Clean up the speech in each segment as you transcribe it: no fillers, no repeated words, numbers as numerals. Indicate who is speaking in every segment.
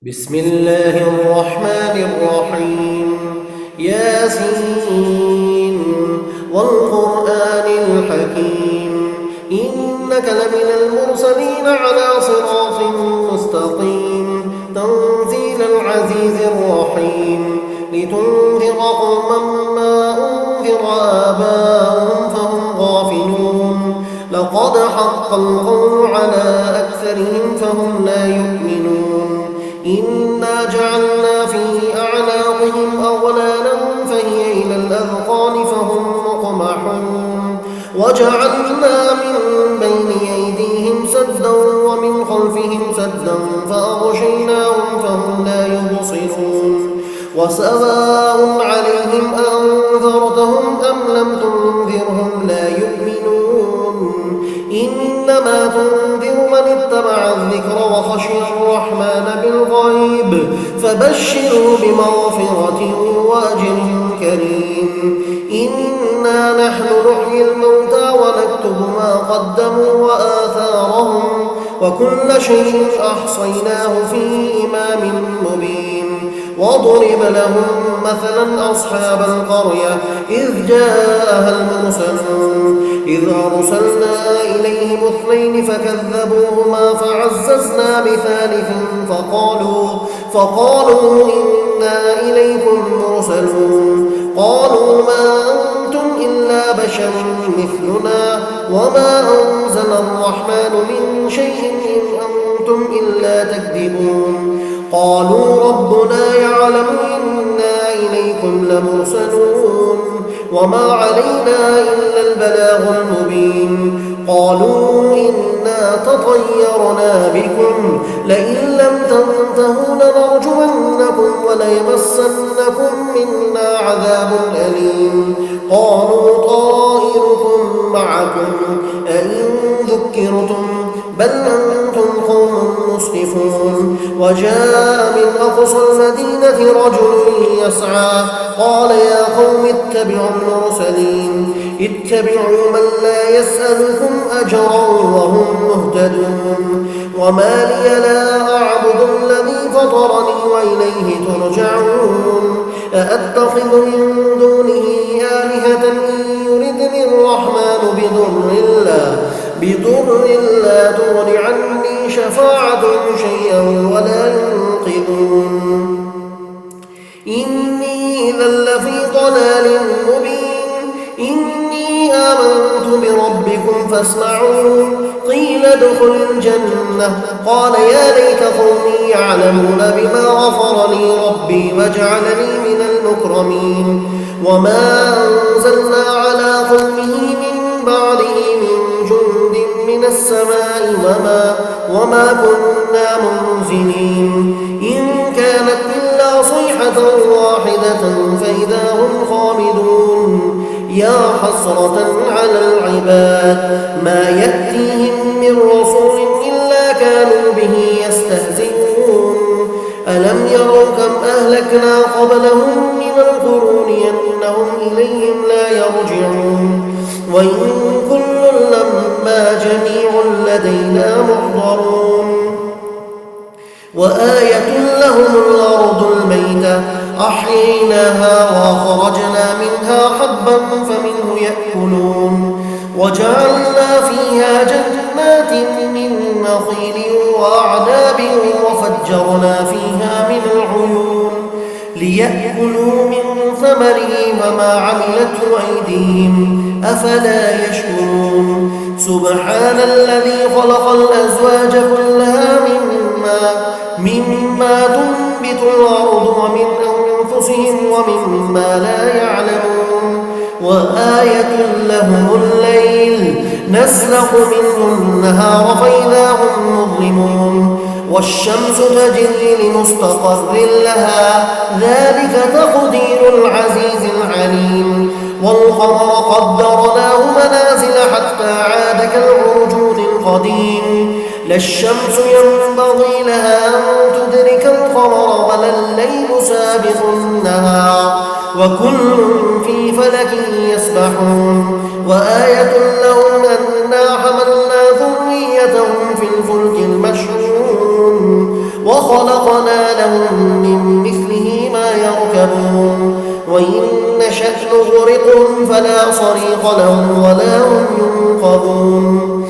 Speaker 1: بسم الله الرحمن الرحيم ياسين والقرآن الحكيم إنك لمن المرسلين على صراط مستقيم تنزيل العزيز الرحيم لتنذر قوما ما أنذر آباؤهم فهم غافلون لقد حق القول على أكثرهم فهم لا يؤمنون إنا جعلنا في أعناقهم أغلالا فهي إلى الأذقان فهم مقمحون وجعلنا من بين أيديهم سدا ومن خلفهم سدا فأغشيناهم فهم لا يبصرون وسواء عليهم أنذرتهم أم لم تنذرهم لا يؤمنون إنما تنذر من اتبع الذكر وخشي الرحمن بالغيب فبشره بمغفرة وأجر كريم إنا نحن نحيي الموتى ونكتب ما قدموا وآثارهم وكل شيء أحصيناه في إمام مبين واضرب لهم مثلا أصحاب القرية إذ جاءها المرسلون إذ أرسلنا إليهم اثنين فكذبوهما فعززنا بثالث فقالوا إنا إليكم مرسلون قالوا ما أنتم إلا بشر مثلنا وما أنزل الرحمن من شيء إن أنتم إلا تكذبون قالوا ربنا يعلم إنا إليكم لمرسلون وما علينا إلا البلاغ المبين قالوا إنا تطيرنا بكم لئن لم تنتهوا لنرجمنكم وليمسنكم منا عذاب أليم قالوا طائركم معكم أئن ذكرتم بل أنتم قوم مسرفون وجاء من أقصى المدينة رجل يسعى قال يا قوم اتبعوا المرسلين اتبعوا من لا يسألكم أجرا وهم مهتدون وما لي لا أعبد الذي فطرني وإليه ترجعون أأتخذ من دونه آلهة إن يردني الرحمن بضر لا تغن عني شفاعتهم شيئا ولا ينقذون إني إذا لفي ضلال مبين إني آمنت بربكم فاسمعون قيل ادخل الجنة قال يا ليت قومي يعلمون بما غفر لي ربي وجعلني من المكرمين وما أنزلنا على قومه من بعده من جند من السماء وما كنا منزلين إن كانت إلا صيحة واحدة فإذا هم خامدون يا حسرة على العباد ما يأتيهم من رسول إلا كانوا به يستهزئون ألم يروا كم أهلكنا قبلهم من القرون أنهم إليهم لا يرجعون وإن كل لما جميع لدينا محضرون وآية لهم الأرض الميتة أحييناها وأخرجنا منها حبا فمنه يأكلون وجعلنا فيها جنات من نخيل وأعناب وفجرنا فيها من العيون ليأكلوا من ثمره وما عملته أيديهم أفلا يشكرون سبحان الذي خلق الأزواج كلها مما تنبت الأرض ومن أنفسهم ومما لا يعلمون وآية لهم الليل نسلخ منه النهار فإذا هم مظلمون والشمس تجري لمستقر لها ذلك تقدير العزيز العليم والقمر قدرناه منازل حتى عاد كالعرجون القديم لا الشمس ينبغي لها أن تدرك القمر ولا الليل سابق النهار وكل في فلك يسبحون وآية لهم أنا حملنا ذريتهم في الفلك المشحون وخلقنا لهم من مثله ما يركبون وإن نشأ نغرقهم فلا صريخ لهم ولا هم ينقذون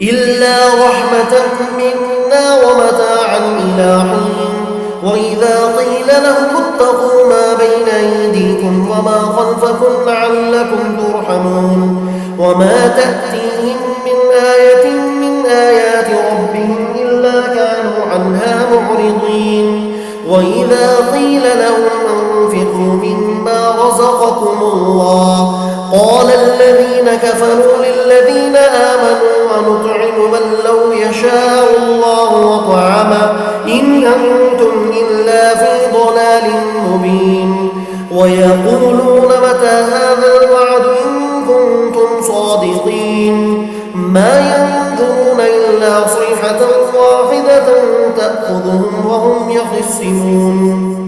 Speaker 1: إلا رحمة منا ومتاعا إلى حين وإذا قيل لهم اتقوا ما بين أيديكم وما خلفكم لعلكم ترحمون وما تأتيهم من آية من آيات ربهم إلا كانوا عنها معرضين وإذا قيل لهم أنفقوا مما رزقكم الله قال الذين كفروا للذين آمنوا ونطعم من لو يشاء الله وطعمه إن أنتم إلا في ضلال مبين ويقولون متى هذا الوعد إن كنتم صادقين ما ينظرون إلا صيحة واحدة تأخذهم وهم يخصمون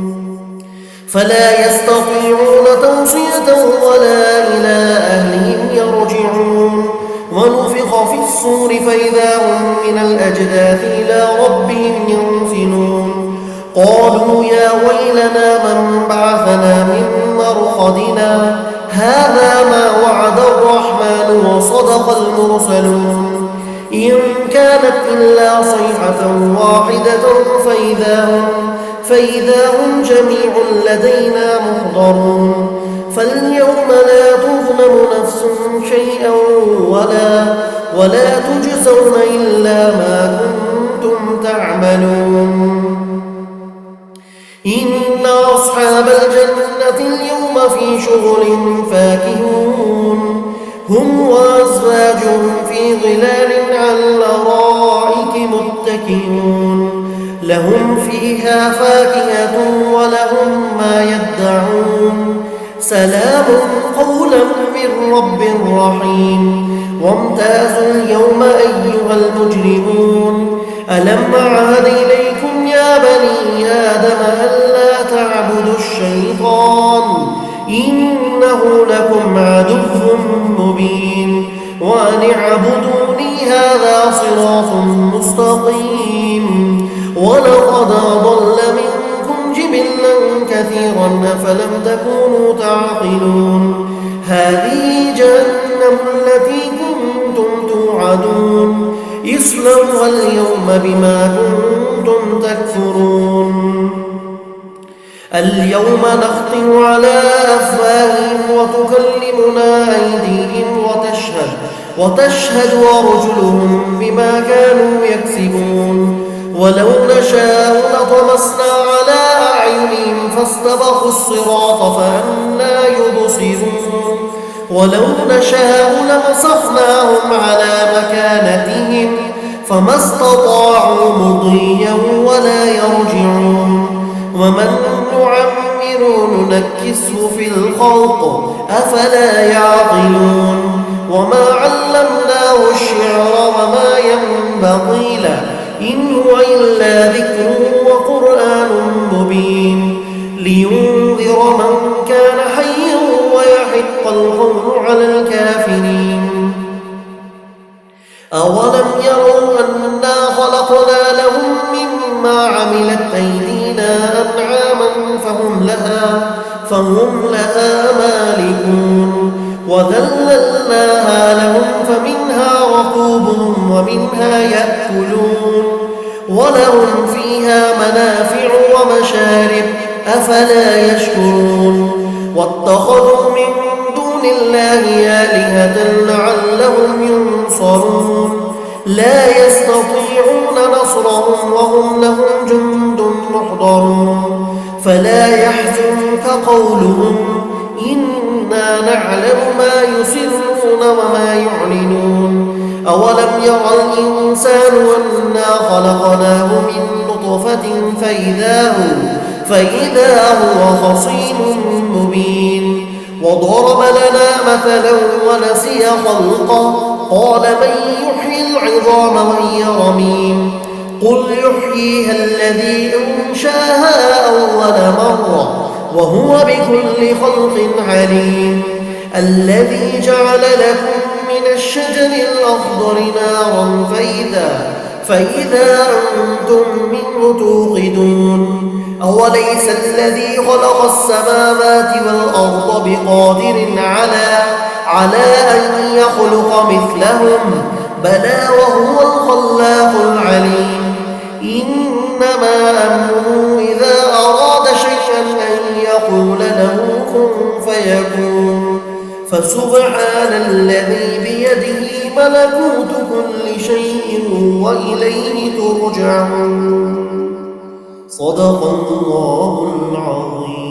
Speaker 1: فلا يستطيعون توصية ولا إلى أهلهم يرجعون ونفخ في الصور فإذا هم من الأجداث إلى ربهم ينسلون قالوا يا ويلنا من بعثنا من مرقدنا هذا ما وعد الرحمن وصدق المرسلون إن كانت إلا صيحة واحدة فإذا هم جميع لدينا محضرون فاليوم لا تظلم نفس شيئا ولا تجزون إلا ما كنتم تعملون إن أصحاب الجنة اليوم في شغل فاكهون هم وأزواجهم في ظلال على الأرائك متكئون لهم فيها فاكهة ولهم ما يدعون سلام قولا من رب رحيم وامتازوا اليوم أيها المجرمون ألم أعهد إليكم يا بني آدم ألا تعبدوا الشيطان إنه لكم عدو مبين وأن اعبدوني هذا صراط مستقيم ولقد أضل منكم جبلا كثيرا أفلم تكونوا تعقلون هذه جهنم التي كنتم توعدون اصلوها اليوم بما كنتم تكفرون اليوم نختم على أفواههم وتكلمنا أيديهم وتشهد أرجلهم بما كانوا يكسبون ولو نشاء لطمسنا على أعينهم فاستبقوا الصراط فأنى يبصرون ولو نشاء لمسخناهم على مكانتهم فما استطاعوا مضيا ولا يرجعون ومن نعمر ننكسه في الخلق أفلا يعقلون وما علمناه الشعر وما ينبغي له إن هو إلا ذكر وقرآن مبين لينذر من كان حيا ويحق القول على الكافرين أولم يروا أنا خلقنا لهم مما عملت أيدينا أنعاما فهم لها مالكون وذللناها لهم فمنها ركوبهم ومنها يأكلون ولهم فيها منافع ومشارب أفلا يشكرون واتخذوا من دون الله آلهة لعلهم ينصرون لا يستطيعون نصرهم وهم لهم جند محضرون فلا يحزنك قولهم إنا نعلم ما يسرون وما يعلنون أولم يرى الإنسان أنا خلقناه من نطفة فإذا هو خصيم مبين وضرب لنا مثلا ونسي خلقه قال من يحيي العظام وهي رميم قل يحييها الذي أنشاها أول مرة وهو بكل خلق عليم الذي جعل لكم من الشجر الأخضر نارا فإذا أنتم منه توقدون أوليس الذي خلق السماوات والأرض بقادر على أن يخلق مثلهم بلى وهو الخلاق العليم إنما أمره إذا أراد شيئا أن يقول له كن فيكون فسبحان الذي بيده ملكوت كل شيء وإليه ترجعون صدق الله العظيم.